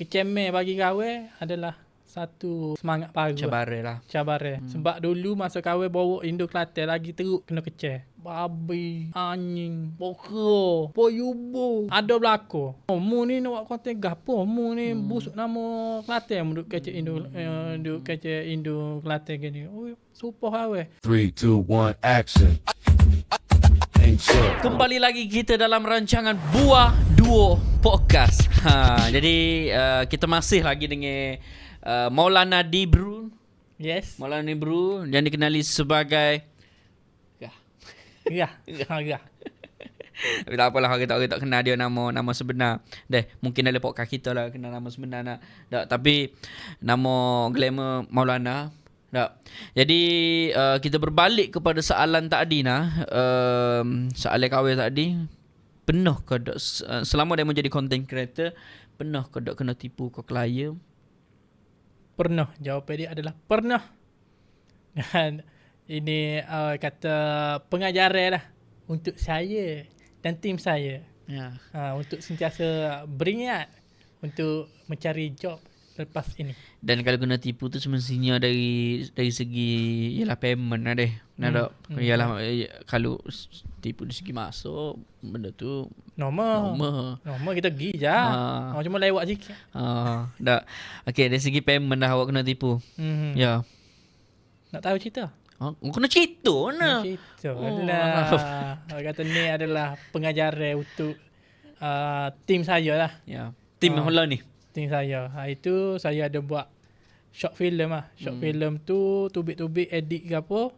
kecemeh bagi kahwin adalah satu semangat baru. Cabaran. Sebab dulu masa kahwin bawa Indo Kelantan lagi teruk kena keceh. Babi, anjing, pokok, poyubo. Ada berlaku. Mu ni nak buat konten gapo? Mu ni busuk nama Kelantan mu duk keceh Indo Kelantan gini. Oh, supah kahwin. 3, 2, 1, action. Kembali lagi kita dalam rancangan Buah Duo Podcast. Jadi kita masih lagi dengan Maulana Dibru. Yes. Maulana Dibru yang dikenali sebagai Ya. Tapi tak apalah, kita tak kenal dia nama sebenar. Mungkin dalam podcast kita lah kenal nama sebenar nak. Tapi nama glamour Maulana. Jadi kita berbalik kepada soalan tadi soalan kahwin tadi. Pernah ke selama dia menjadi content creator, pernah ke kena tipu ke klien? Pernah. Jawapan dia adalah pernah. Dan ini kata pengajaran lah untuk saya dan tim saya. Ya. Untuk sentiasa beringat untuk mencari job lepas ini. Dan kalau kena tipu tu semestinya dari segi ialah payment lah deh. Ialah kalau tipu dari segi masuk benda tu Normal kita pergi je. Cuma lewat sikit. Okey, dari segi payment dah awak kena tipu. Ya. Nak tahu cerita? Kena cerita mana? Cerita adalah kata ni adalah pengajaran untuk tim saya lah. Ya. Tim Hola ni. Tim saya. Itu saya ada buat short film lah. Short film tu tubik-tubik edit ke apa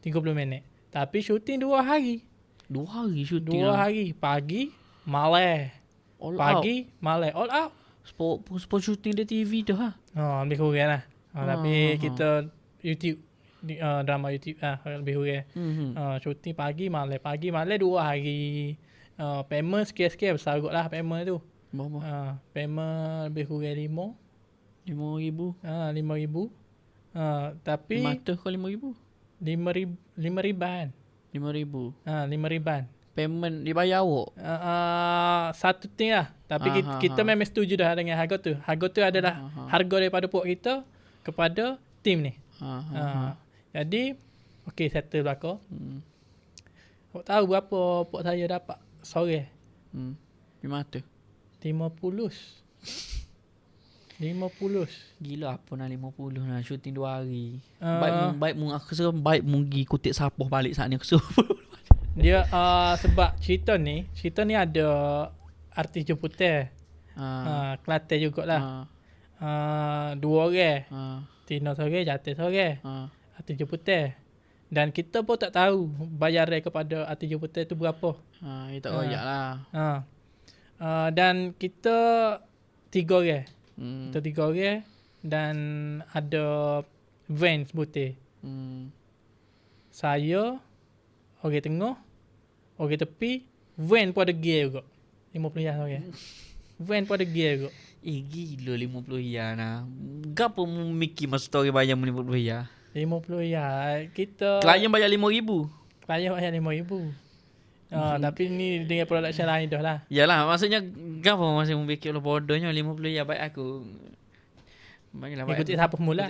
30 minit. Tapi syuting 2 hari. 2 hari syuting. 2 hari. Pagi, malam. Pagi, malam. All out. Sport syuting di TV tu ha. Lebih kurang lah. Tapi kita YouTube drama YouTube lebih kurang. Syuting pagi, malam. Pagi, malam 2 hari. Payment sikit-sikit besar kot lah payment tu. Payment lebih kurang 5,000. 5,000. Tapi mata kau 5,000. 5,000. 5,000. Payment dibayar awak. Satu thing lah. Tapi kita memang setuju dah dengan harga tu. Harga tu adalah harga daripada pok kita kepada tim ni. Jadi okey, settle belakang. Awak tahu berapa pok saya dapat sore? Di mata 50. Gila apa nak 50 nak syuting 2 hari. Baik mu aku rasa baik mu pergi kutip sapah balik saat ni aku suruh. Dia sebab cerita ni ada artis jemputan. Kelantan jugalah. 2 orang. Tina sore, Jatuh sore. Artis jemputan. Dan kita pun tak tahu bayaran kepada artis jemputan tu berapa. Dia tak royak lah. Dan kita 3 orang. Kita 3 orang dan ada van sebutir. Saya, orang tengah, orang tepi, van pun ada gear juga. 50 yang orang. Van pun ada gear juga. Gila 50 ya nah. Gapo mu mikir masa story bayar 50 ya? 50 ya. Kita klien bayar 5,000. Klien bayar 5,000. Tapi ni dengan production lain dah lah. Yalah, maksudnya gapo masih mu fikir lo bodohnya 50 ya baik aku. Baiklah baik. Ikut siapa mula.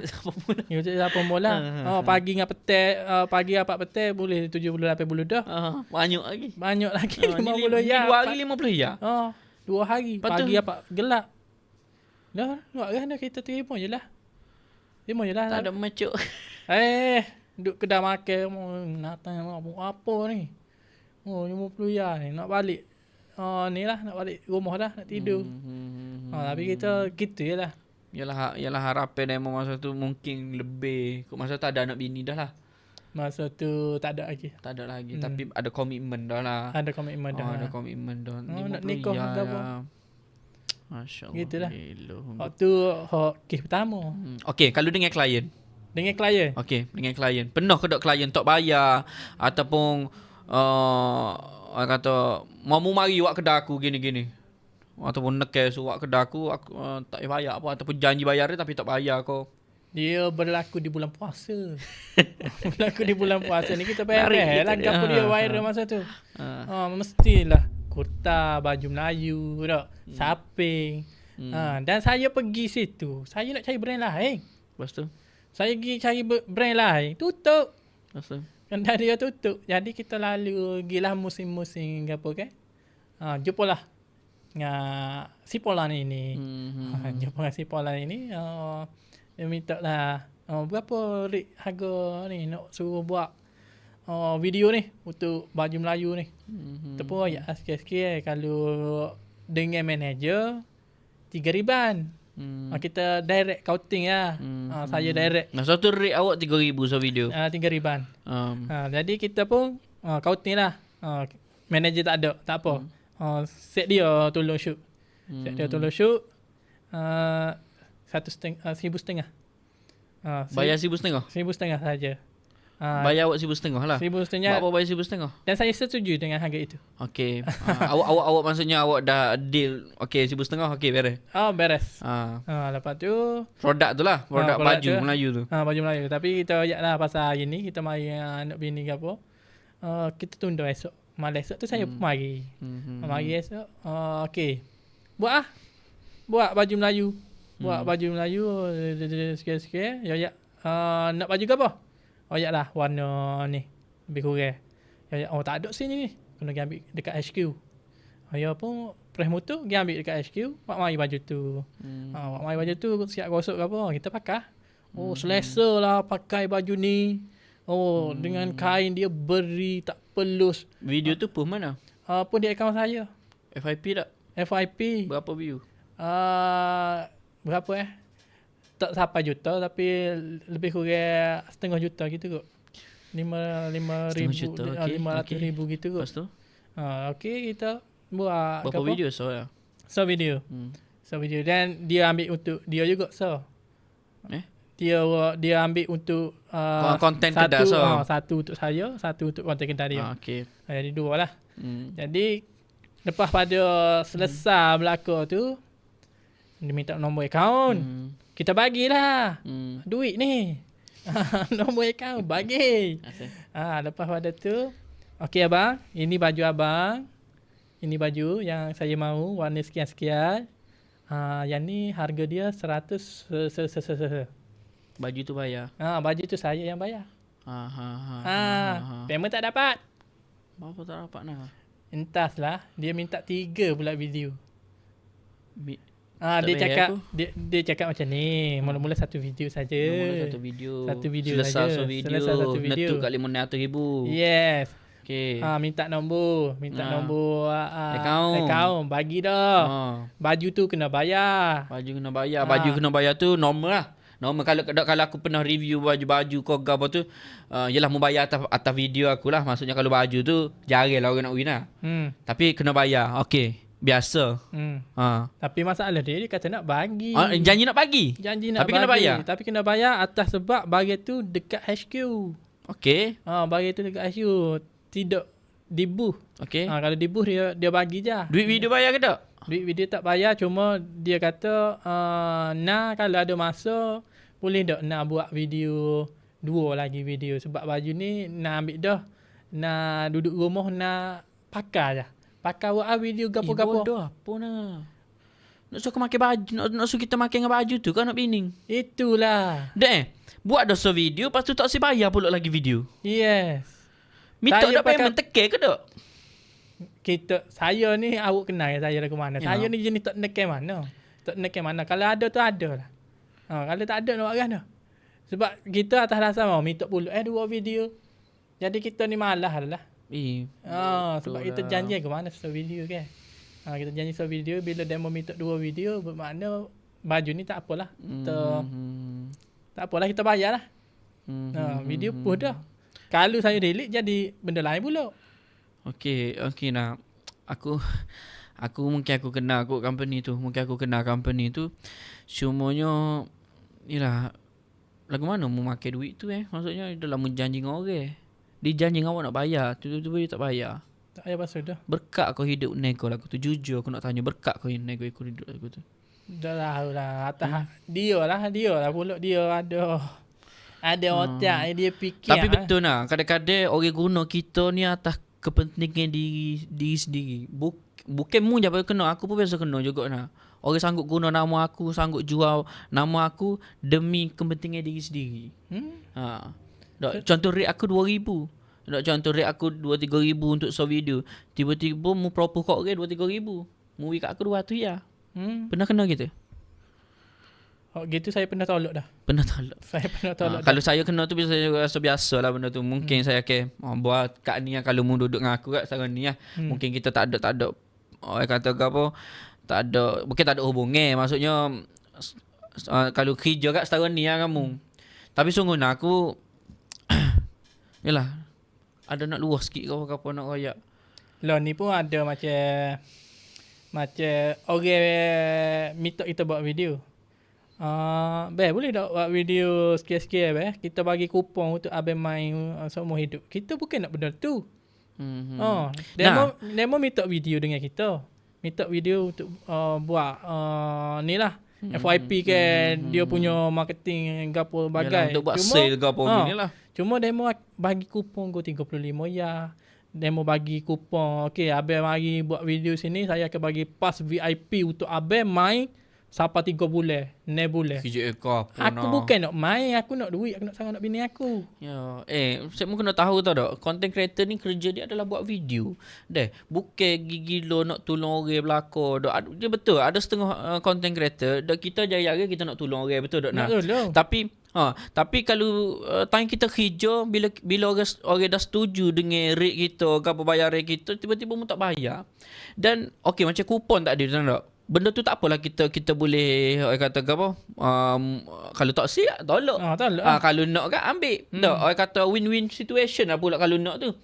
Ikut siapa mula. Pagi dengan petang, pagi 4 petang boleh 70 80 dah. Banyak lagi. 50 ya. 2 hari 50 ya. 2 hari. Pagi apa gelap. Dah, buat kan kita terima je lah. Tak ada macuk. Duduk kedai makan nak tanya apa ni. 50 ya ni nak balik. Ni lah nak balik rumah dah, nak tidur. Tapi kita gitu je lah. Yalah harapan demo masa tu mungkin lebih. Masa tu ada anak bini dah lah. Masa tu tak ada lagi. Tapi ada komitmen dah lah. Ada komitmen dah. Nak nikah ke apa. Masya-Allah. Gitulah. Waktu kes pertama. Okey, kalau dengan klien. Okey, dengan klien. Pernah ke klien tak bayar ataupun orang kata mau mari awak kedai aku gini-gini. Ataupun nekes awak kedai aku tak bayar apa ataupun janji bayar tapi tak bayar kau. Dia berlaku di bulan puasa. Berlaku di bulan puasa ni kita bayar lah gapo dia viral masa tu. Mestilah kurta, baju Melayu dak, saping. Dan saya pergi situ. Saya nak cari brand lain. Lepas tu? Saya pergi cari brand lain. Tutup. Lepas tu? Kedai dia tutup. Jadi kita lalu gilah musim-musim ke apa kan. Jumpalah dengan si Polan ini. Jumpa dengan si Polan ini. Dia minta lah berapa rate harga ni nak suruh buat video ni untuk baju Melayu ni. Tu pun ya sikit-sikit. Kalau dengan manager 3,000. Kita direct counting lah. Saya direct. Nah, satu rate awak 3,000 so video. 3,000. Jadi kita pun counting lah. Manager tak ada, tak apa. Set dia tolong shoot. Set dia tolong shoot. 1,500. Bayar 1,500? 1,500 saja. Bayar awak 1,500 lah. 1,500. Berapa bayar 1,500? Dan saya setuju dengan harga itu. Okey. Awak maksudnya awak dah deal. Okey, 1,500. Okey, beres. Beres. Lepas tu produk tu lah. Produk baju tu, Melayu tu. Baju Melayu. Tapi kita ajak lah pasal hari ni. Kita mari anak bini ke apa. Kita tunda esok. Malam esok tu saya pun mari. Mari esok. Okey. Buat baju Melayu. Buat baju Melayu. Sikit-sikit. Ya. Nak baju ke apa? Ya lah. Warna ni. Lebih kurang. Ya. Tak ada sini ni. Kena pergi ambil dekat HQ. Ya pun. Press motor. Pergi ambil dekat HQ. Buat mari baju tu. Buat mari baju tu. Siap gosok ke apa. Kita pakai. Selesa lah pakai baju ni. Dengan kain dia beri. Tak pelus. Video tu pun mana? Pun di akaun saya. FYP tak? FYP. Berapa view? Berapa tak sampai juta tapi lebih kurang setengah juta gitu kot. 5,000 500,000 gitu kot. Lepas tu? Okey kita buat berapa video so ya? So video. So video dan dia ambil untuk dia juga so. Dia ambil untuk konten kedai so. Satu untuk saya, satu untuk konten kedai dia. Okey. Jadi dua lah. Jadi lepas pada selesai berlaku tu dia minta nombor akaun. Kita bagilah. Duit ni. Nombor akaun bagi. Lepas pada tu okey abang, ini baju abang. Ini baju yang saya mahu warna sekian-sekian. Yang ni harga dia 100 Baju tu bayar. Baju tu saya yang bayar. Payment tak dapat. Berapa tak dapat nak? Entahlah, dia minta 3 pula video. Tak dia cakap aku. dia cakap macam ni, mula-mula satu video saja. Satu video selesai saja. satu video. Netuk kat 500,000. Yes. Okey. Minta nombor akaun bagi dah. Baju tu kena bayar. Baju kena bayar tu normal lah. Normal kalau aku pernah review baju-baju Koga apa tu, yalah mau bayar atas video aku lah. Maksudnya kalau baju tu jarang lah orang nak win lah. Tapi kena bayar. Okey. Biasa. Tapi masalah dia kata nak bagi. Janji nak bagi. Tapi kena bayar. Tapi kena bayar atas sebab bagi tu dekat HQ. Okey. Bagi tu dekat HQ. Tidak di booth. Okey. Kalau di booth dia bagi je. Duit video bayar ke tak? Duit video tak bayar, cuma dia kata kalau ada masa boleh tak nak buat video 2 lagi video sebab baju ni nak ambil dah. Nak duduk rumah nak pakai je. Pakai buat video gapo-gapo. Bodoh apa nak? Nak suruh pakai baju, nak suruh kita makan dengan baju tu kan nak bining. Itulah. Buat dah video lepas tu tak si bayar pula lagi video. Yes. Minta dak payment teke ke tak? Saya ni awak kenal saya lagu mana. Ya. Saya ni jenis tak nekan mana. Tak nekan mana. Kalau ada tu ada lah. Kalau tak ada nak buat kan. Sebab kita atas dasar mau minta pula 2 video. Jadi kita ni malas lah. Sebab kita janji ke mana satu video kan. Kita janji satu video bila demo minta 2 video bermakna baju ni tak apalah. Tak apalah kita bayar lah. Video pun dah. Kalau saya delete jadi benda lain pula. Okey nak aku mungkin aku kenal company tu. Cumanya yalah lagu mana mau makan duit tu maksudnya dalam menjanji dengan orang. Dia janji dengan awak nak bayar, tiba-tiba dia tak bayar. Tak payah pasal dah. Berkat kau hidup nego lagu tu. Jujur aku nak tanya, berkat kau nego aku hidup lagu tu. Dah lah atas dia lah pula dia ada otak dia fikir. Tapi betul lah kadang-kadang orang guna kita ni atas kepentingan diri sendiri. Bukan mu je kena, aku pun biasa kena juga nak. Orang sanggup guna nama aku, sanggup jual nama aku demi kepentingan diri sendiri. Ha. Dok, contoh rate aku 2,000. Dok, contoh rate aku 2-3 ribu untuk short video. Tiba-tiba mu propose kat orang 2-3 ribu. Mu kat aku 200 ya. Pernah kena gitu? Oh, gitu saya pernah tolak dah. Pernah tolak. Saya pernah tolak. Kalau saya kena tu biasa biasa lah benda tu. Mungkin saya buat kat ni kalau mu duduk dengan aku kat sekarang ni lah. Mungkin kita tak ada orang kata ke apa, tak ada, mungkin tak ada hubungan. Maksudnya kalau kerja kat sekarang ni lah kamu. Tapi sungguh aku yalah, ada nak luas sikit kau apa nak royak. Lah ni pun ada macam orang minta kita buat video. Boleh tak buat video sikit-sikit kita bagi kupon untuk abang main seumur hidup. Kita bukan nak benda tu. Demo minta video dengan kita. Minta video untuk buat ni lah. FYP kan dia punya marketing gapo bagai. Yalah, untuk buat sale gapo ni lah. Cuma demo bagi kupon go 35 ya. Demo bagi kupon. Okey, abang mari buat video sini, saya akan bagi pass VIP untuk abang main sampai 3 bulan, 6 bulan. Aku bukan nak main, aku nak duit, aku nak sangat nak bini aku. Ya, saya mungkin kena tahu tau tak, content creator ni kerja dia adalah buat video. Bukan gila nak tolong orang belakang. Dia betul, ada setengah content creator, kita jaya kita nak tolong orang, betul tak? Nak tolong. Tapi kalau time kita kerja, bila orang dah setuju dengan rate kita, apa bayar rate kita, tiba-tiba mu tak bayar. Dan okey, macam kupon tak ada, tak? Benda tu tak apalah, kita boleh kata apa, kalau tak siap tolak. Kalau nak kan ambil. Orang kata win-win situation lah pula kalau nak tu.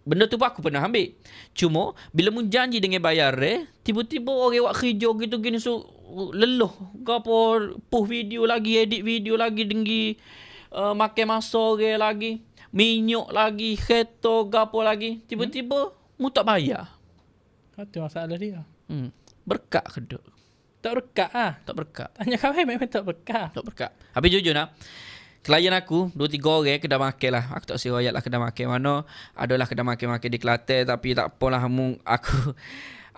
Benda tu pun aku pernah ambil. Cuma bila mu janji dengan bayar tiba-tiba orang buat kerja gitu gini leluh gapo, push video lagi, edit video lagi, denggi makan masa orang lagi, minyak lagi, kereta gapo lagi, tiba-tiba mu tak bayar. Itu masalah dia. Berkat ke tak? Tak berkat ah. Tak berkat. Tanya kawan memang tak berkat. Tak berkat. Habis jujur nak, klien aku 2-3 orang kedai makan lah. Aku tak siroyat lah kedai makan mana. Adalah kedai makan-makan di Kelantan, tapi tak apalah aku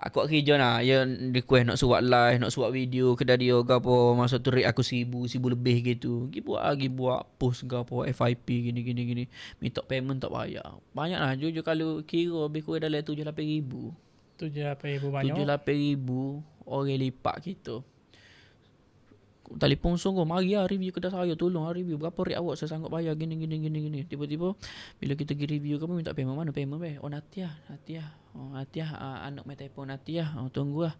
buat kerja lah. Ya request nak suat live, nak suat video kedai dia ke apa. Masa tu rate aku 1,000 lebih gitu. Gi buat post ke apa, FYP gini. Minta payment tak bayar. Banyak lah. Jujur kalau kira lebih kurang dalam 7-8 ribu. 7-8 banyak. 7-8 ribu orang lipat kita. Telefon sungguh, mari lah review kedai saya, tolong lah review. Berapa rate awak saya sanggup bayar gini. Tiba-tiba bila kita pergi review kamu minta payment mana? Payment Natiah. Natiah anak main telefon Natiah. Tunggu lah.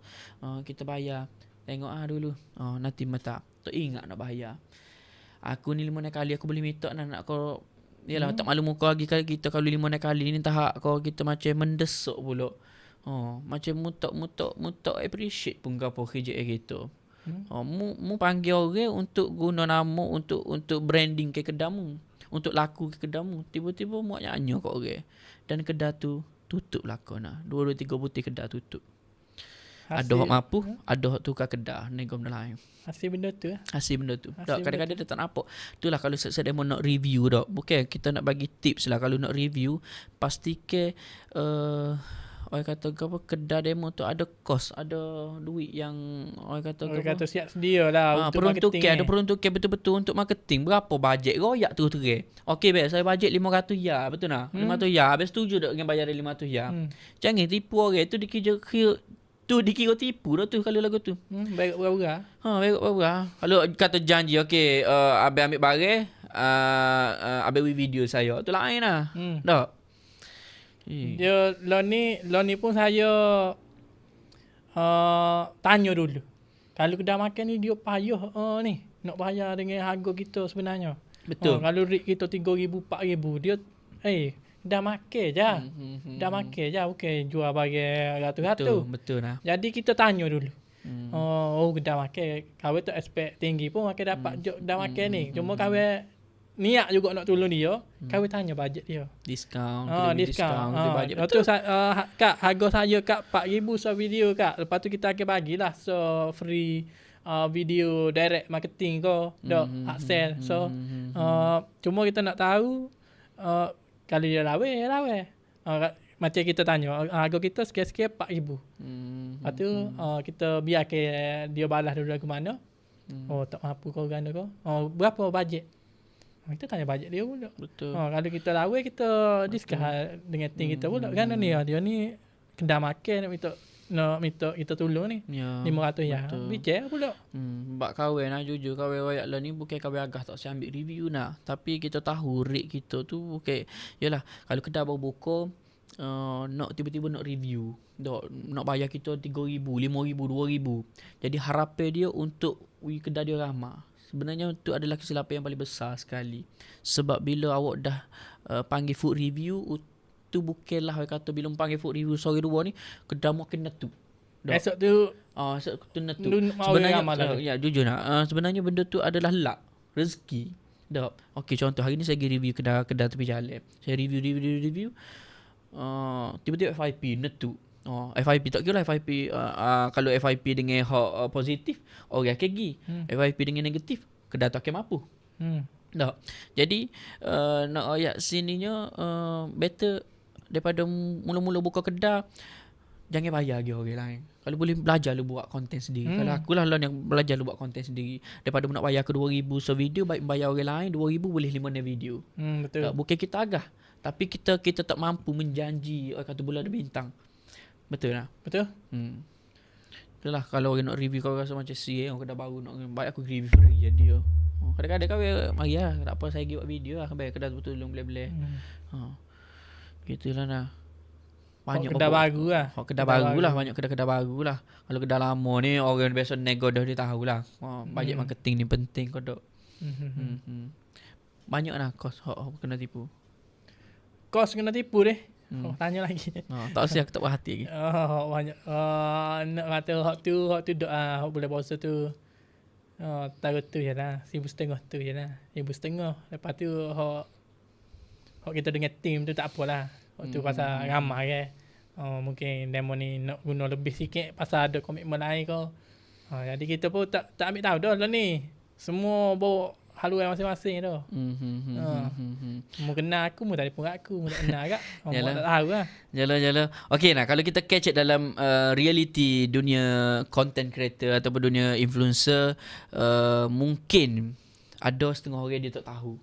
Kita bayar. Tengok dulu. Nanti mata. Tak ingat nak bayar. Aku ni 5 kali aku boleh minta nak kau. Yalah, tak malu muka lagi kita kalau 5 kali ni tahap kau kita macam mendesuk pula. Macam mutak appreciate pun gapo kerja kita. Mu panggil orang untuk guna nama untuk branding ke kedamu, untuk laku ke kedamu. Tiba-tiba mu nyanyi kat orang. Dan kedai tu tutup lakona. 2-3 butik kedai tutup. Ada hak mampu, ada hak tukar kedai nego benda lain. Hasil benda tu. Kadang-kadang dia tak nampak. Itulah kalau saya demo nak review dak. Bukan kita nak bagi tips lah kalau nak review, pastikan orang kata apa, kedai demo tu ada kos, ada duit yang orang kata siap sedia lah untuk marketing. Ada peruntukan betul-betul untuk marketing. Berapa bajet royak tu terus. Okey saya bajet 500 ya, betul tak? 500 ya, habis setuju tak dengan bayar 500 ya. Jangan tipu orang tu, dikira tipu dah tu kalau lagu tu. Baik berapa? Baik berapa? Kalau kata janji okey, abang ambil barang, abang video saya, tu lain lah. Tak. Dia lo ni pun saya tanya dulu. Kalau kedai makan ni dia payah ni nak bayar dengan harga kita sebenarnya. Betul. Kalau rate kita 3,000 4,000 dia kedai makan je. Kedai makan je, bukan jual barang ratus-ratus. Betul lah. Jadi kita tanya dulu. Kedai makan kawan tu expect tinggi pun makan dapat kedai makan ni. Cuma kawan niat juga nak tolong dia, kawan tanya bajet dia. Diskaun, diskaun. bajet. Betul. Kak, harga saya Kak 4,000 so video Kak. Lepas tu kita akan bagilah so free video direct marketing ko, upsell. So cuma kita nak tahu kalau dia lawe. Macam kita tanya, harga kita sekian-sekian 4,000. Lepas tu kita biar ke dia balas dulu ke mana. Oh tak mampu kau ganda kau. Oh berapa bajet? Kita tanya bajet dia pula. Betul. Kalau kita lawa kita discuss dengan team kita pula. Kan dia ni kedai makan nak minta kita tolong ni. Ya. 500 ya. Bicara pula. Bak kahwin lah jujur kahwin royak lah ni bukan kahwin agak tak saya ambil review nak. Tapi kita tahu rate kita tu bukan. Yalah kalau kedai baru buka nak tiba-tiba nak review. Nak bayar kita 3,000, 5,000, 2,000. Jadi harapan dia untuk kedai dia ramah. Sebenarnya itu adalah kesilapan yang paling besar sekali. Sebab bila awak dah panggil food review, tu bukanlah awak kata bila panggil food review sore dua ni, kedai mu kena tu. Esok tu esok kena tu. Sebenarnya ya jujur nak. Sebenarnya benda tu adalah luck, rezeki. Okey contoh hari ni saya pergi review kedai tepi jalan. Saya review tiba-tiba FIP netu. FIP tak kira lah FIP kalau FIP dengan hak positif orang akan pergi. FIP dengan negatif kedai tak akan mampu. Jadi nak ayat sininya better daripada mula-mula buka kedai jangan bayar lagi orang lain. Kalau boleh belajar lu buat konten sendiri. Kalau akulah yang belajar lu buat konten sendiri daripada nak bayar ke 2,000 sevideo baik bayar orang lain 2,000 boleh 5 video. Betul. Bukan kita agah tapi kita tak mampu menjanji orang kata bulan ada bintang. Betul lah. Betul. Itulah kalau orang nak review kau rasa macam orang kedai baru nak baik aku review free je dia. Kadang-kadang kau mari lah tak apa saya pergi buat video lah baik kedai betul tolong boleh-boleh. Gitulah nah. Banyak kedai baru lah. Kedai baru lah banyak kedai-kedai baru lah. Kalau kedai lama ni orang biasa nego dah dia tahulah. Bajet marketing ni penting kau dok. Banyak lah kos kena tipu. Kos kena tipu deh. Tanya lagi. Tak usah aku tak berhati lagi. Banyak. Nak kata hak tu dok boleh puasa tu. Taruh tu je lah. 1,500 tu je lah. 1,500. Lepas tu hak kita dengan team tu tak apalah. Hak tu pasal ramai ke. Mungkin demo ni nak guna lebih sikit pasal ada komitmen lain ke. Jadi kita pun tak ambil tahu dah lah ni. Semua bawa haluan masing-masing dah. Mu kenal aku, mu tak telefon aku, mu tak kenal agak. Mu tak tahu lah. Jala. Okey nah, kalau kita catch dalam reality dunia content creator ataupun dunia influencer, mungkin ada setengah orang dia tak tahu.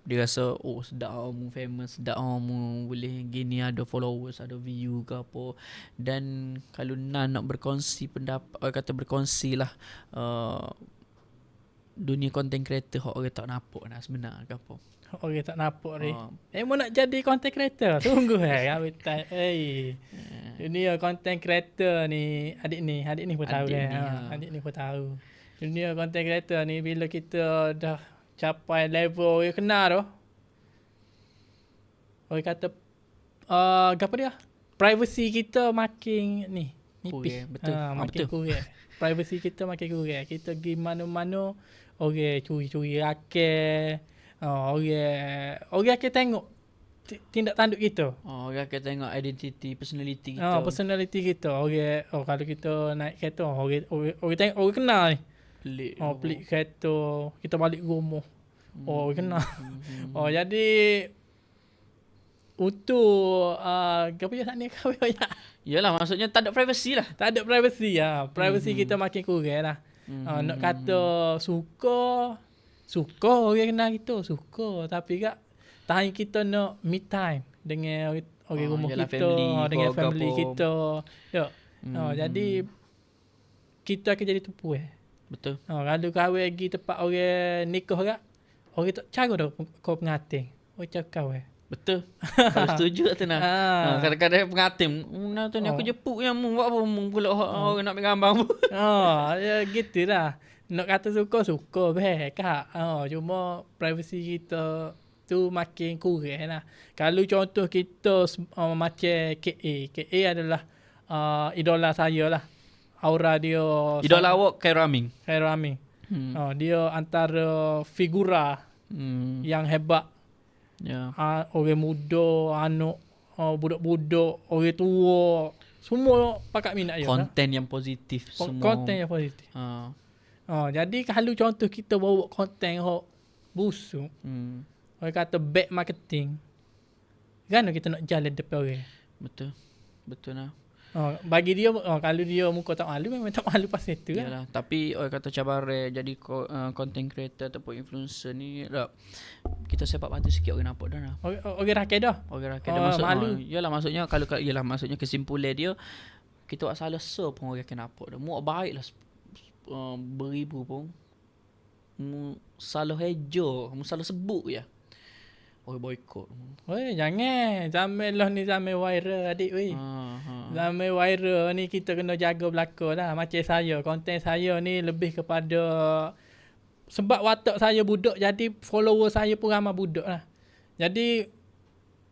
Dia rasa sedap mu famous, sedap mu boleh gini ada followers, ada view ke apa. Dan kalau nak berkongsi pendapat, kata berkongsi lah dunia content creator orang tak nampak nak sebenar ke apa. Orang tak nampak ni. Mau nak jadi content creator? Tunggu dunia content creator ni adik ni pun tahu kan. Adik ni pun tahu. Dunia content creator ni bila kita dah capai level orang kenal dah. Orang kata apa dia? Privacy kita makin nipis. Betul. Makin kurang. Privacy kita makin kurang. Kita pergi mana-mana orang curi-curi rakyat. Orang akan tengok tindak tanduk kita. Orang akan tengok identity, personality kita. Personality kita. Orang kalau kita naik kereta, orang tengok, orang kenal ni. Pelik kereta, kita balik rumah. Orang kenal. Jadi untuk apa je saat ni kau ya. Yalah maksudnya tak ada privacy lah. Tak ada privacy lah. Privacy kita makin kurang lah. Nak kata suka orang kenal kita, suka. Tapi kak time kita nak me time dengan orang rumah kita, dengan family kita. Jadi kita akan jadi tupu Betul. Kalau kahwin pergi tempat orang nikah kak, orang tak cara dah kau pengantin. Orang cakap Betul. Kalau setuju tak nak. Kadang-kadang pengantin, tu ni aku jepuk yang mu buat apa mu pula orang nak ambil gambar mu. Ya gitulah. Nak kata suka baik kak. Cuma privacy kita tu makin kurang lah. Kalau contoh kita macam KA adalah idola saya lah. Aura dia idola awak Khairul Amin. Dia antara figura yang hebat. Orang muda, anak, budak-budak, orang tua, semua pakat minat dia. Konten yang positif semua. Konten yang positif. Jadi kalau contoh kita bawa konten yang busuk, orang kata bad marketing, kan kita nak jalan depan orang. Betul lah. Bagi dia kalau dia muka tak malu memang tak malu pasal tu kan. Yalah, tapi orang kata cabaran jadi content creator ataupun influencer ni tak, kita sepak batu sikit orang nampak dah lah. Orang rakyat dah. Orang rakyat dah masuk malu. Yalah maksudnya kalau yalah maksudnya kesimpulan dia kita buat salah pun orang akan nampak dah. Muak baiklah beribu pun. Mu salah hejo, mu salah sebut ya. Orang boykot. Oi, jangan. Zaman lah ni zaman viral adik weh. Zaman viral ni kita kena jaga belakang dah. Macam saya, konten saya ni lebih kepada sebab watak saya budak jadi follower saya pun ramai budak lah. Jadi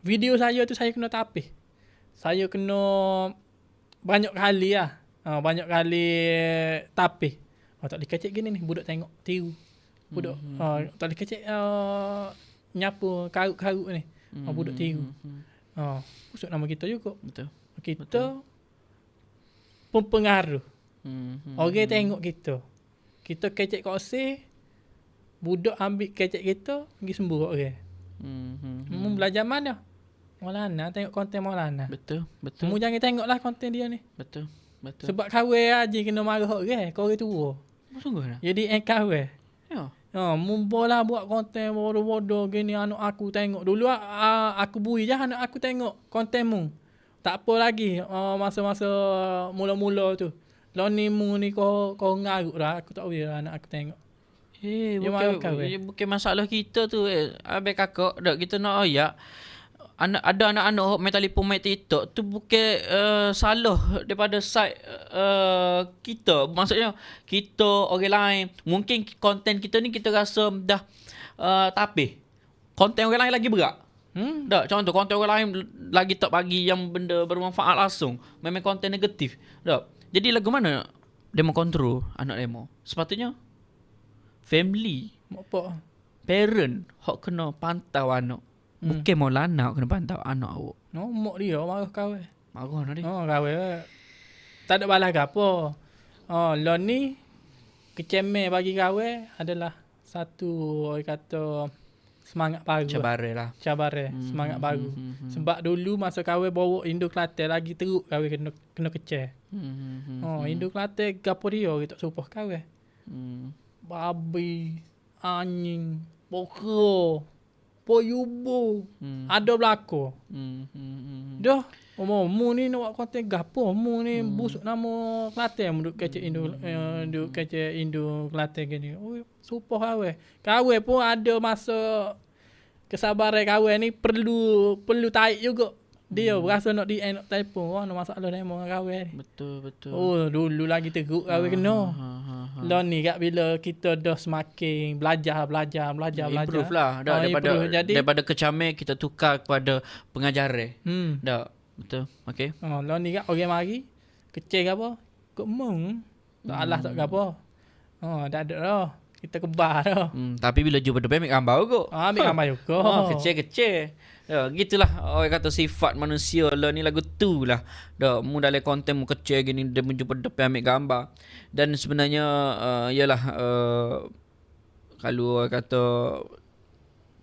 video saya tu saya kena tapis. Saya kena banyak kali lah. Banyak kali tapis. Tak boleh kecek gini ni. Budak tengok tiru. Budak tak boleh kecek nyapu karut-karut ni. Budak tiru. Usut nama kita juga. Betul. Kita pun pengaruh. Orang tengok kita. Kita kecek koseh. Budak ambil kecek kita. Pergi sembuh orang. Belajar mana? Maulana. Tengok konten Maulana. Betul. Mu jangan tengok lah konten dia ni. Betul. Sebab kahwin aja kena marah orang. Kau orang tua. Sungguh lah. Jadi kahwin. Ya. Mumpolah buat konten bodoh-bodoh gini anak aku tengok. Dulu aku bui je anak aku tengok konten mu. Tak apa lagi masa-masa mula-mula tu. Lalu ni mu ni kau ngarut dah. Aku tak boleh lah anak aku tengok. Bukan masalah kita tu. Habis kakak dak kita nak ayak. Ada anak-anak hok main telefon main TikTok tu bukan salah daripada side kita. Maksudnya kita orang lain mungkin konten kita ni kita rasa dah tapi konten orang lain lagi berat. Tak, contoh konten orang lain lagi tak bagi yang benda bermanfaat langsung. Memang konten negatif. Tak. Jadi lagu mana demo kontrol anak demo? Sepatutnya family, Apa? parent hok kena pantau anak. Bukan Maulana kena pantau anak awak. Mak dia marah kahwin. Marah dia. Kahwin. Tak ada balas ke apa. Lo ni kecemeh bagi kahwin adalah satu orang kata semangat baru. Cabaran semangat baru. Sebab dulu masa kahwin bawa Indo Kelantan lagi teruk kahwin kena keceh. Indo Kelantan gapo dia kita supah kahwin. Babi, anjing, pokok. Poyubo. Ada belako. Dah. Mu ni nak buat konten gapo? Mu ni busuk nama Kelantan. Duduk kecek Indo Kelantan gini. Supah kahwin. Kahwin pun ada masa kesabaran kahwin ni perlu taik juga. Dia berasa nak nak telefon. Nak masalah demo dengan kahwin ni. Betul. Dulu lagi teruk kahwin kena. Lah ni kat bila kita dah semakin belajar. Improve lah. Daripada kecamai kita tukar kepada pengajaran. Dah. Betul. Okey. Lah ni kat orang mari kecil ke apa? Kok mung. Tak alah tak ke apa. Dah ada dah. Kita kebar dah. Tapi bila jumpa depan ambil gambar juga. Ambil gambar juga. Kecil-kecil. Ya, gitulah orang kata sifat manusia lah ni lagu tu lah. Dah mu dalam konten mu kecil gini dia menjumpa depan ambil gambar. Dan sebenarnya ialah kalau orang kata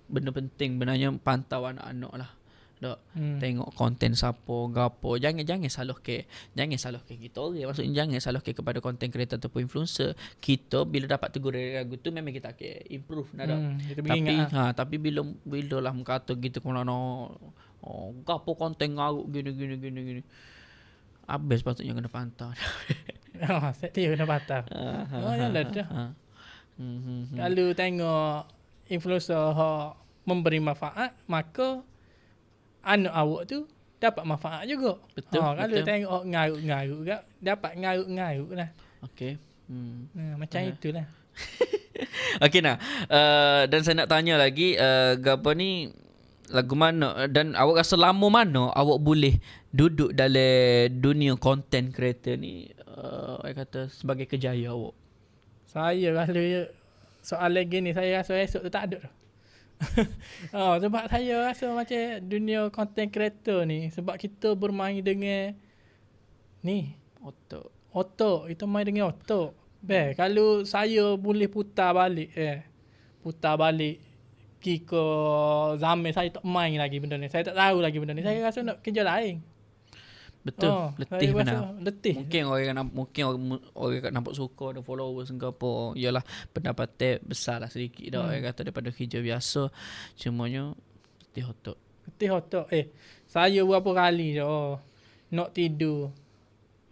benda penting benarnya pantau anak-anak lah. Dak tengok konten siapa gapo. Jangan salah ke kita orang. Maksudnya jangan salah ke kepada content creator ataupun influencer. Kita bila dapat tegur dari lagu tu memang kita akan improve tapi bila lah kata gitu kalau gapo konten ngaruk gini. Habis patutnya kena pantau. Set dia kena pantau. Yalah dah. Kalau tengok influencer memberi manfaat, maka anak awak tu dapat manfaat juga. Betul. Kalau tengok ngarut-ngarut ke, dapat ngarut-ngarut lah. Okey. Macam itulah. Okey nah. Dan saya nak tanya lagi apa ni lagu mana dan awak rasa lama mana awak boleh duduk dalam dunia content creator ni saya kata sebagai kejayaan awak? Saya kalau soalan gini saya rasa esok tu tak ada dah. Sebab saya rasa macam dunia content creator ni sebab kita bermain dengan ni otak kita main dengan otak. Kalau saya boleh putar balik pergi ke zaman saya tak main lagi benda ni. Saya tak tahu lagi benda ni. Saya rasa nak kerja lain. Betul. Letih saya rasa benar. letih. Mungkin orang kat nampak suka ada followers ke apa. Yalah pendapatan besar lah sedikit dah orang kata daripada kerja biasa. Cumanya letih otak. Letih otak. Saya berapa kali dah nak tidur.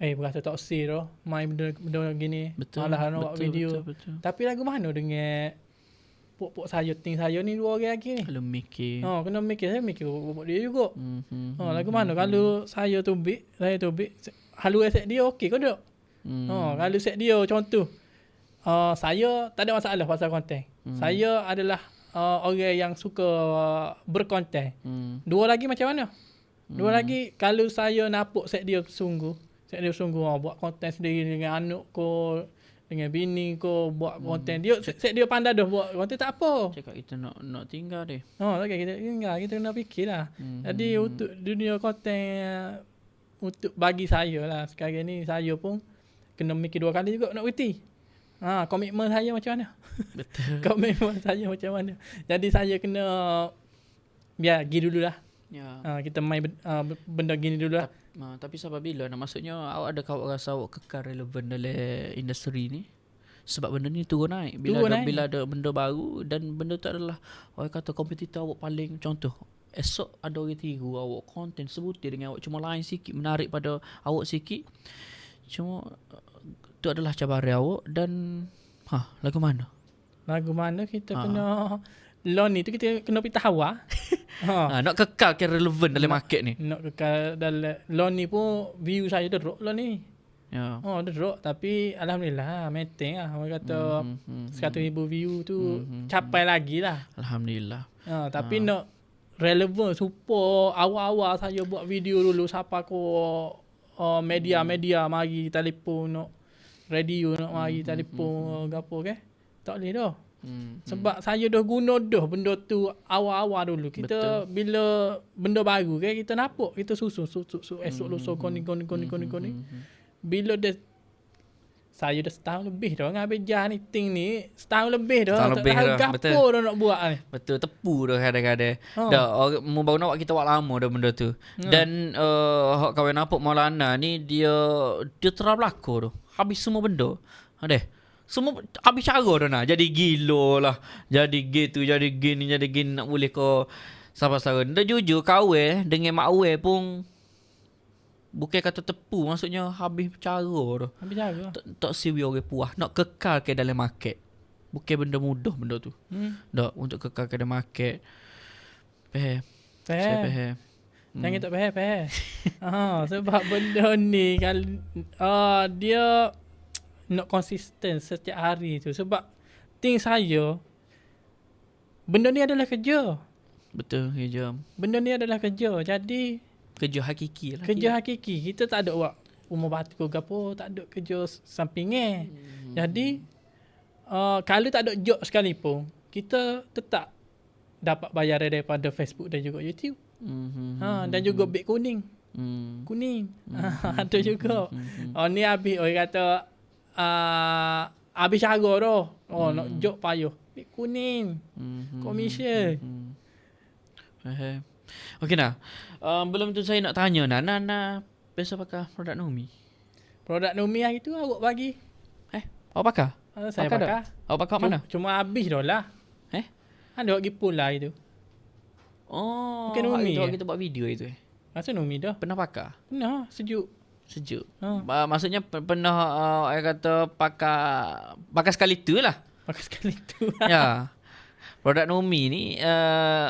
Berasa tak sih dah main benda gini. Betul. Malah nak buat video. Betul. Tapi lagu mana dengan pok saya, ting saya ni 2 orang lagi ni. Kalau mikir. Kena mikir. Saya mikir buat dia juga. Lagu mana kalau saya tubik, halu set dia okey ke tak? Kalau set dia contoh, saya tak ada masalah pasal konten. Saya adalah orang yang suka berkonten. 2 lagi macam mana? 2 lagi kalau saya nampak set dia sungguh buat konten sendiri dengan anak ko, dengan bini ko, buat konten dia, set dia pandai dah buat konten tak apa. Cakap kita nak tinggal deh. Okay, kita kena fikirlah. Jadi untuk dunia konten, untuk bagi saya lah sekarang ni, saya pun kena mikir 2 kali juga nak berhenti. Komitmen saya macam mana? Betul. Komitmen saya macam mana? Jadi saya kena biar pergi dulu lah. Ya. Kita main benda gini dulu lah. Tapi sampai bila? Maksudnya awak ada awak rasa awak kekal relevan dalam industri ni? Sebab benda ni turun naik. Bila ada benda baru dan benda tu adalah orang kata kompetitor awak paling, contoh esok ada orang tiru awak konten sebutir dengan awak cuma lain sikit, menarik pada awak sikit. Cuma tu adalah cabaran awak dan lagu mana? Lagu mana kita kena law ni tu kita kena pergi tawar. Nak kekal ke relevan dalam market ni. Nak kekal dalam law ni pun view saya drop law ni. Ya. Drop tapi alhamdulillah maintain lah. Orang kata 100,000 view tu capai lagi lah. Alhamdulillah. Tapi nak relevan supaya awal-awal saya buat video dulu siapa ko media mari telefon, nak radio nak mari telefon gapo ke. Tak boleh dah. Sebab saya dah guna dah benda tu awal-awal dulu. Kita betul. Bila benda baru ke kita nampak, kita susun esok lusa koni. Bila dah saya dah setahun lebih dah dengan Abijah ni ting ni, setahun lebih dah. Setahun lebih dah. Gapo dah nak buat ni. Betul, tepu dah kadang-kadang. Dah mu baru nak buat kita buat lama dah benda tu. Dan kawan nampak Maulana ni dia terang belako tu. Habis semua benda. Semua habis cara dah nak. Jadi gila lah. Jadi gitu, jadi gini nak boleh kau sabar-sabar. Dah jujur kawan dengan mak we pun bukan kata tepu, maksudnya habis cara dah. Habis cara. Tak siwi orang puas. Nak kekal ke dalam market. Bukan benda mudah benda tu. Dak untuk kekal ke dalam market. Faham. Saya faham. Jangan tak faham. Sebab benda ni kalau dia nak konsisten setiap hari tu. Sebab ting saya, benda ni adalah kerja. Betul, kerja. Benda ni adalah kerja. Jadi kerja hakiki lah. Kerja hakiki. Kita tak ada buat umur batu ke apa, tak ada kerja sampingnya. Jadi kalau tak ada job sekalipun, kita tetap dapat bayaran daripada Facebook dan juga YouTube. Dan juga beg kuning. Kuning. Ada juga. Ni habis orang kata habis cara dah. Nak job payah. Beg kuning. Komisen. Okey nah. Belum tu saya nak tanya Nana biasa pakai produk Numi. Produk Numi hari tu awak bagi. Awak pakai? Saya pakai. Awak pakai mana? Cuma habis dah lah. Ada awak pergi pula itu. Oh, bukan Numi. Itu kita buat video itu. Masa Numi dah. Pernah pakai? Pernah, sejuk. Maksudnya pernah kata pakai sekali tu lah. Pakai sekali tu. Ya. Produk Numi ni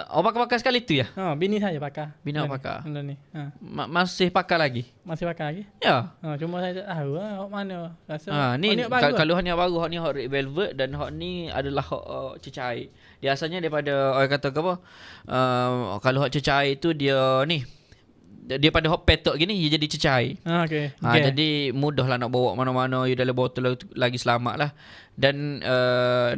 awak pakai sekali tu ya? Bini saya pakai. Bini awak pakai. Benda ni. Masih pakai lagi? Masih pakai lagi? Ya. Cuma saya tak tahu awak mana. Rasa ni kalau hak ni baru, hak ni hak red velvet dan hak ni adalah hak cecair. Dia asalnya daripada orang kata apa? Kalau hak cecair tu dia ni dia pada hot petok gini dia jadi cecair. Okay. Jadi mudah lah nak bawa mana-mana, you dalam botol lagi selamat lah. Dan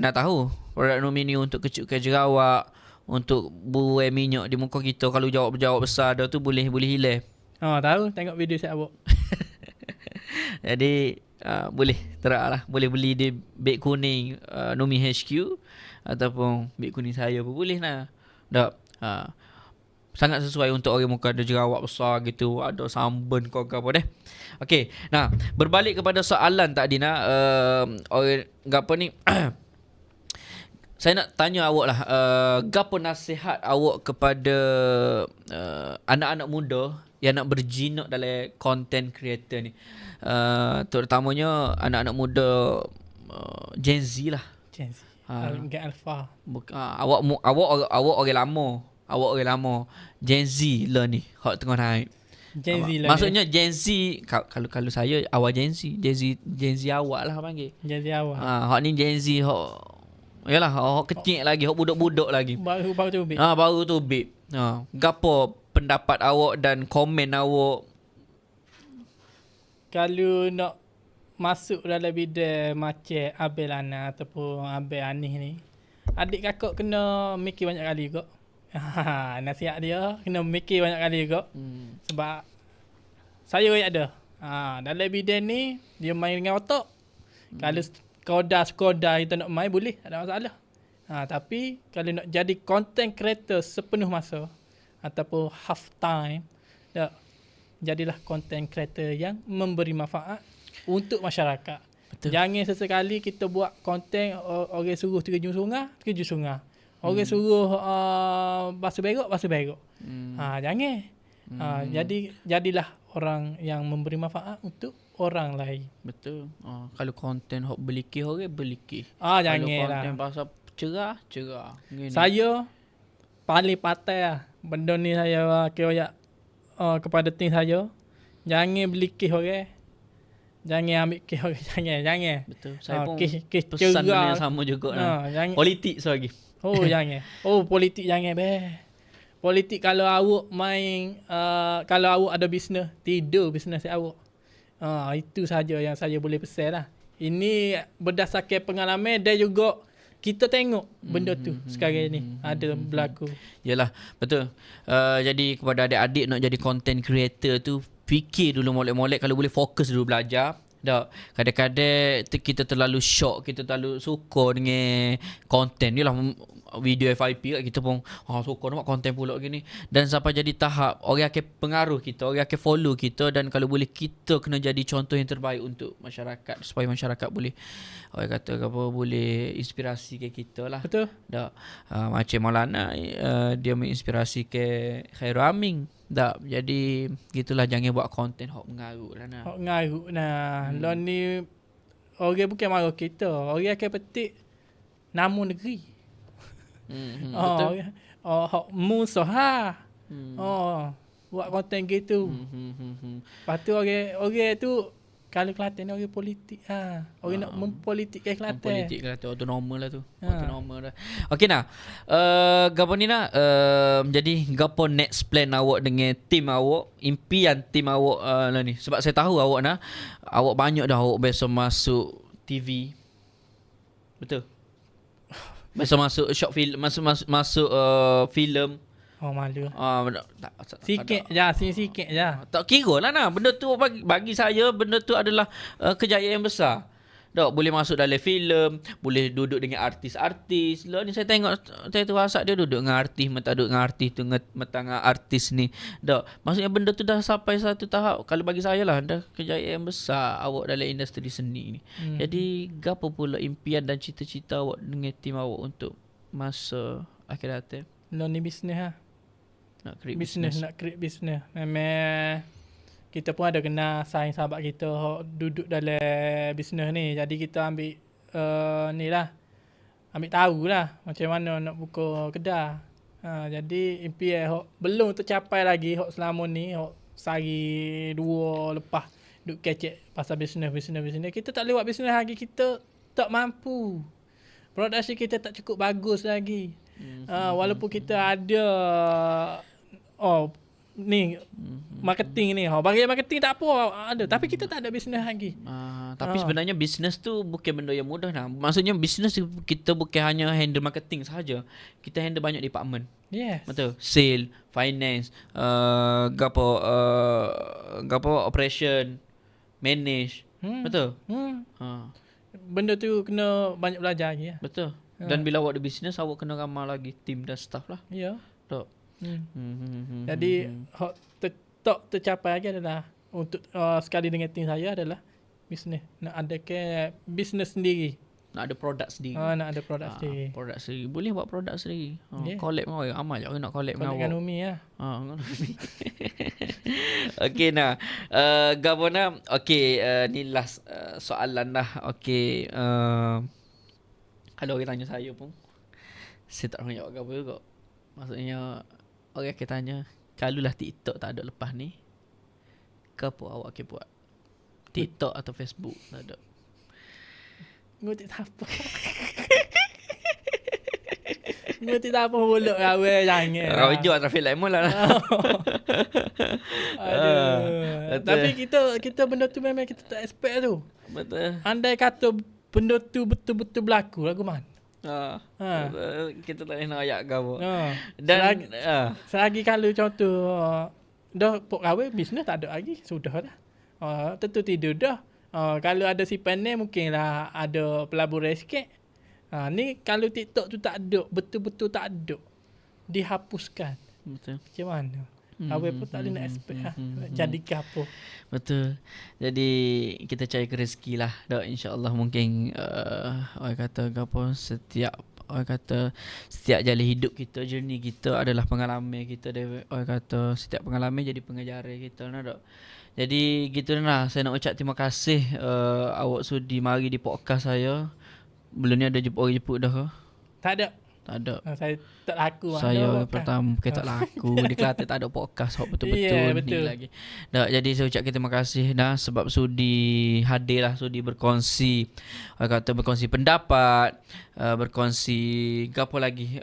nak tahu produk Numi ni untuk kecutkan jerawat, untuk buai minyak di muka kita, kalau jawab besar dah tu boleh hilang. Tahu, tengok video saya buat. Jadi boleh terak lah, boleh beli di beg kuning Numi HQ ataupun beg kuning saya pun boleh lah. Tak. sangat sesuai untuk orang muka ada jerawat besar gitu, ada sunburn kau ke apa deh. Okey, nah berbalik kepada soalan tadi nak orang gapo ni saya nak tanya awak lah, gapo nasihat awak kepada anak-anak muda yang nak berjinak dalam content creator ni, terutamanya anak-anak muda Gen Z lah. Gen Z. Gen Alpha. Awak orang lama. Awak orang lama. Gen Z lah ni hak tengah naik. Gen Z lah. Maksudnya Gen Z kalau saya awal Gen Z awak lah panggil. Gen Z awak. Hak ni Gen Z hak yalah hak kecil lagi, hak budak-budak lagi. Baru tubik. Baru tubik. Gapo pendapat awak dan komen awak? Kalau nak masuk dalam bidang macam Abel Ana ataupun Abel Anis ni, adik kakak kena mikir banyak kali kok. Nasihat dia kena mikir banyak kali kok. Sebab saya ada. Dalam bidang ni dia main dengan otak. Kalau Skoda kita nak main boleh, tak ada masalah. Tapi kalau nak jadi content creator sepenuh masa ataupun half time, jadilah content creator yang memberi manfaat untuk masyarakat. Betul. Jangan sesekali kita buat konten orang suruh terjun sungai. Orang suruh basuh berok. Jangan. Jadilah orang yang memberi manfaat untuk orang lain. Betul. Kalau konten hok belikih orang belikih. Jangan kalau lah. konten pasal cerah. Gini. Saya paling patah lah. Benda ni saya kira kepada tim saya. Jangan belikih orang. Jangan ambil kes orang. Jangan. Betul. Saya pun kes pesan yang sama juga. Politik lagi. Jangan. Politik jangan politik kalau awak main, kalau awak ada bisnes, tidur bisnes awak. Itu saja yang saya boleh pesan lah. Ini berdasarkan pengalaman dan juga kita tengok benda tu sekarang ni ada berlaku. Yalah, betul. Jadi kepada adik-adik nak jadi content creator tu, fikir dulu molek-molek, kalau boleh fokus dulu belajar. Kadang-kadang kita terlalu shock, kita terlalu suka dengan konten. Yalah, video FYP kat kita pun suka nampak konten pula gini. Dan sampai jadi tahap orang akan pengaruh kita, orang akan follow kita, dan kalau boleh kita kena jadi contoh yang terbaik untuk masyarakat, supaya masyarakat boleh orang kata apa, boleh inspirasi ke kita lah. Betul. Macam Maulana dia menginspirasi ke Khairul Amin. Jadi gitulah, jangan buat konten hok mengarut lah nah. Hok mengarut nah. Lo ni orang bukan marah kita, orang akan petik nama negeri. Betul. Hok musuh buat konten gitu. Lepas tu orang tu kalau Kelantan ni orang politik orang nak mempolitikkan Kelantan. Politik Kelantan autonomo lah tu. Autonomo dah. Okey nah. Gapo ni nak jadi gapo next plan awak dengan tim awak, impian tim awak lah ni. Sebab saya tahu awak nah, awak banyak dah awak biasa masuk TV. Betul. Biasa masuk short film, masuk filem. Malu. Sikit je. Tak kira lah nah. Benda tu bagi saya, benda tu adalah kejayaan yang besar. Boleh masuk dalam filem, boleh duduk dengan artis-artis. Lah ni saya tengok, saya tu rasa dia duduk dengan artis, mata duduk dengan artis tu, mata dengan artis ni. Maksudnya benda tu dah sampai satu tahap, kalau bagi saya lah, dah kejayaan yang besar awak dalam industri seni ni. Jadi gapo pula impian dan cita-cita awak dengan tim awak untuk masa akhir hayat? Lo ni bisnes lah. Nak create bisnes. Memang kita pun ada kena saing sahabat kita duduk dalam bisnes ni. Jadi kita ambil ni lah. Ambil tahu lah macam mana nak buka kedai. Jadi impian belum tercapai lagi selama ni. Sehari dua lepas duk kecek pasal bisnes. Kita tak lewat bisnes lagi. Kita tak mampu. Produksi kita tak cukup bagus lagi. Walaupun kita ada marketing ni. Bagi marketing tak apa ada, tapi kita tak ada bisnes lagi. Tapi sebenarnya bisnes tu bukan benda yang mudah nah. Maksudnya bisnes kita bukan hanya handle marketing sahaja. Kita handle banyak department. Yes. Betul. Sale, finance, operation, manage. Betul. Benda tu kena banyak belajar lagi. Betul. Dan bila awak ada bisnes, awak kena ramal lagi tim dan staff lah. Ya. Jadi hak tak tercapai lagi adalah untuk sekali dengan tim saya adalah bisnes. Nak ada ke bisnes sendiri. Nak ada produk sendiri. Nak ada produk sendiri. Produk sendiri. Boleh buat produk sendiri. Yeah. Collab dengan orang. Amal je orang nak collab dengan awak. Collab dengan Umi lah. Dengan Umi. Okay, nah. Gabona. Okay, ni last soalan dah. Okay. Kalau orang tanya saya pun, saya tak nak jawab apa juga. Maksudnya, orang akan tanya, kalau lah TikTok tak ada lepas ni, ke apa awak akan buat? TikTok atau Facebook? Tak ada. Ngutik apa? Ngutik apa bolok kawe jangan. Rojok traffic light mula lah. Aduh. Tapi kita benda tu memang kita tak expect tu. Betul. Andai kata benda tu betul-betul berlaku lagu mana? Kita tak boleh nak ayat kau. Dan selagi kalau contoh dah pok kahwin bisnes tak ada lagi, sudah dah. Tentu tidur dah. Kalau ada si pandai mungkinlah ada pelaburan sikit. Ni kalau TikTok tu tak ada, betul-betul tak ada, dihapuskan. Betul. Macam mana? Kahwin pun tak boleh nak expect lah. Jadi ke apa? Betul. Jadi kita cari rezeki lah. Dak, insyaAllah mungkin orang kata apa, setiap jalan hidup kita, journey kita adalah pengalaman kita. Orang kata setiap pengalaman jadi pengajaran kita. Dak. Jadi gitu lah. Saya nak ucap terima kasih awak sudi mari di podcast saya. Belum ni ada orang jemput dah ke? Tak ada. Tak ada. Saya tak laku. Saya pertama bukan tak laku. Di Kelantan tak ada podcast betul-betul betul. Ni lagi. Dah, jadi saya ucapkan terima kasih dah sebab sudi hadir lah, sudi berkongsi. Kata berkongsi pendapat, berkongsi apa lagi?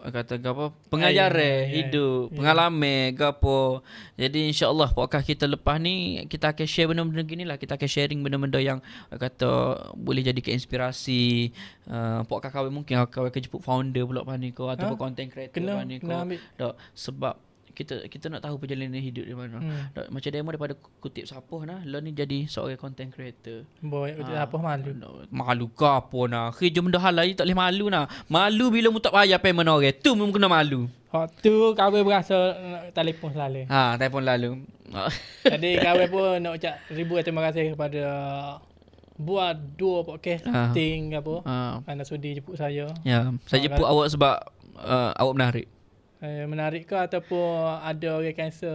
Kata apa? Pengajaran hidup, pengalaman ke apa. Jadi insya-Allah podcast kita lepas ni kita akan share benda-benda gini lah. Kita akan sharing benda-benda yang kata boleh jadi inspirasi. Podcast kau mungkin kau akan jemput founder pula pani kau ataupun content creator pani kau. Sebab kita nak tahu perjalanan hidup di mana. Macam demo daripada kutip siapa nah, lo ni jadi seorang content creator. Boy, kutip siapa malu. Malu ke apa nah? Kerja benda halal tak boleh malu nah. Malu bila mu tak bayar payment orang. Tu mu kena malu. Tu kahwin berasa telefon selalu. Telefon lalu. Jadi kahwin pun nak ucap ribu terima kasih kepada buat 2 podcast ting apa. Anda sudi jemput saya. Ya, saya jemput awak sebab awak menarik. Menarik ke ataupun ada orang kanser?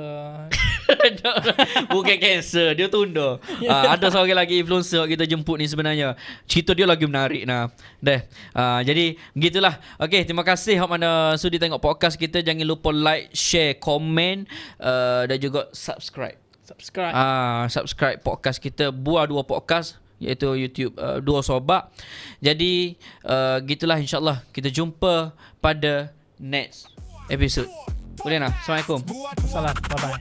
Bukan kanser, dia tunda. Ada seorang lagi influencer kita jemput ni sebenarnya. Cerita dia lagi menarik nah. Jadi begitulah. Okey, terima kasih hak mana sudi tengok podcast kita. Jangan lupa like, share, komen dan juga subscribe. Subscribe podcast kita Buah 2 Podcast, iaitu YouTube Dua Sobat. Jadi gitulah, insyaAllah kita jumpa pada next episode. Boleh nak? Assalamualaikum. Salam. Bye bye.